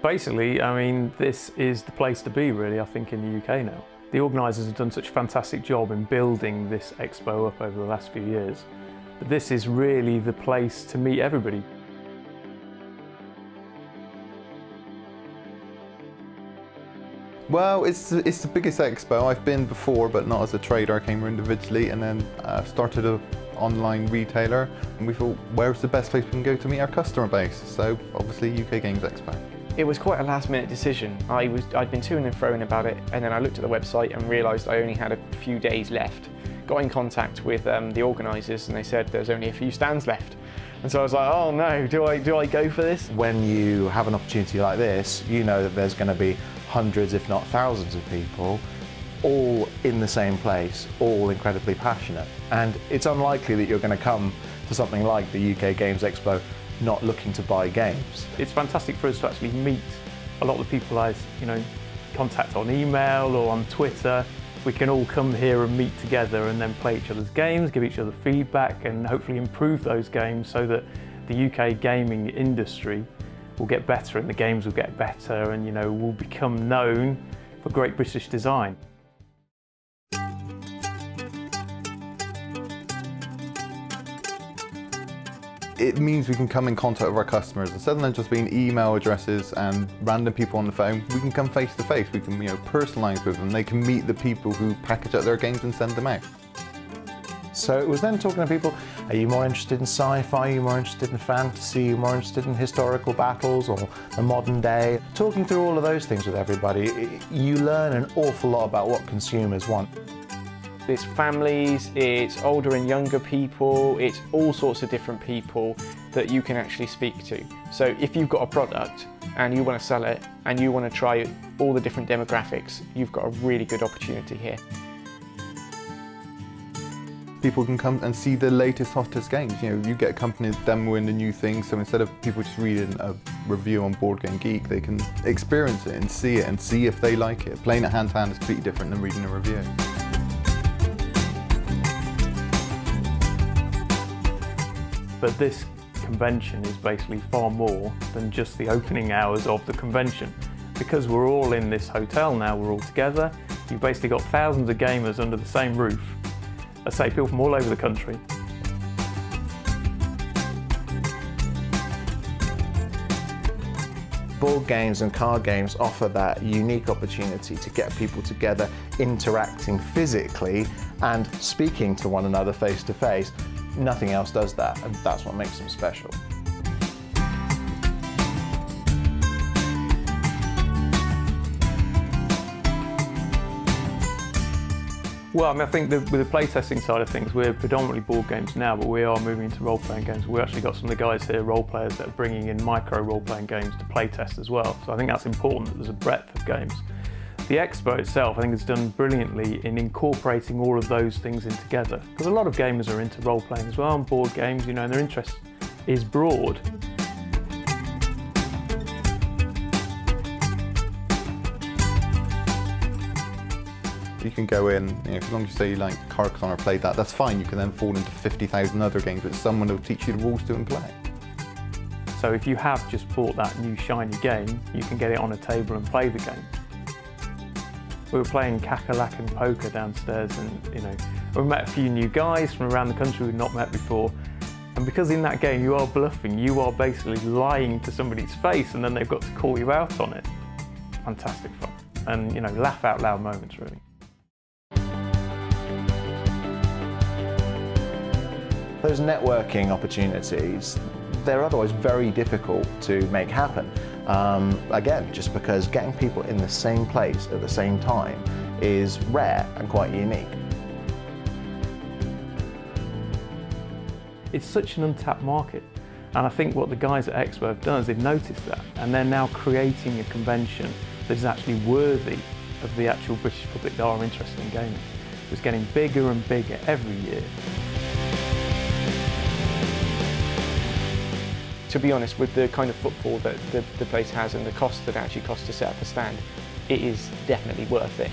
Basically, I mean, this is the place to be really, I think, in the UK now. The organisers have done such a fantastic job in building this expo up over the last few years. But this is really the place to meet everybody. Well, it's the biggest expo. I've been before, but not as a trader. I came here individually and then started an online retailer. And we thought, where's the best place we can go to meet our customer base? So obviously UK Games Expo. It was quite a last-minute decision. I'd been to-ing and fro-ing about it, and then I looked at the website and realised I only had a few days left. Got in contact with the organisers, and they said there's only a few stands left. And so I was like, oh no, do I go for this? When you have an opportunity like this, you know that there's going to be hundreds, if not thousands of people, all in the same place, all incredibly passionate. And it's unlikely that you're going to come to something like the UK Games Expo not looking to buy games. It's fantastic for us to actually meet a lot of the people I contact on email or on Twitter. We can all come here and meet together and then play each other's games, give each other feedback and hopefully improve those games so that the UK gaming industry will get better and the games will get better and will become known for great British design. It means we can come in contact with our customers. Instead of them just being email addresses and random people on the phone, we can come face to face. We can personalise with them. They can meet the people who package up their games and send them out. So it was then talking to people, are you more interested in sci-fi, are you more interested in fantasy, are you more interested in historical battles or the modern day? Talking through all of those things with everybody, you learn an awful lot about what consumers want. It's families, it's older and younger people, it's all sorts of different people that you can actually speak to. So if you've got a product and you want to sell it and you want to try all the different demographics, you've got a really good opportunity here. People can come and see the latest, hottest games. You get companies demoing the new things, so instead of people just reading a review on Board Game Geek, they can experience it and see if they like it. Playing it hand to hand is completely different than reading a review. But this convention is basically far more than just the opening hours of the convention. Because we're all in this hotel now, we're all together, you've basically got thousands of gamers under the same roof. I say people from all over the country. Board games and card games offer that unique opportunity to get people together, interacting physically and speaking to one another face to face. Nothing else does that, and that's what makes them special. Well, I think with the playtesting side of things, we're predominantly board games now, but we are moving into role-playing games. We've actually got some of the guys here, role players, that are bringing in micro role-playing games to playtest as well. So I think that's important that there's a breadth of games. The expo itself, I think, has done brilliantly in incorporating all of those things in together. Because a lot of gamers are into role-playing as well, and board games, and their interest is broad. You can go in, as long as you say you like Carcassonne or played that, that's fine. You can then fall into 50,000 other games, but someone will teach you the rules to and play. So if you have just bought that new shiny game, you can get it on a table and play the game. We were playing cackalack and poker downstairs, and we met a few new guys from around the country we'd not met before. And because in that game you are bluffing, you are basically lying to somebody's face, and then they've got to call you out on it. Fantastic fun, and laugh out loud moments really. Those networking opportunities, they're otherwise very difficult to make happen. Again, just because getting people in the same place at the same time is rare and quite unique. It's such an untapped market, and I think what the guys at Expo have done is they've noticed that, and they're now creating a convention that is actually worthy of the actual British public that are interested in gaming. It's getting bigger and bigger every year. To be honest, with the kind of footfall that the place has and the cost that it actually costs to set up a stand, it is definitely worth it.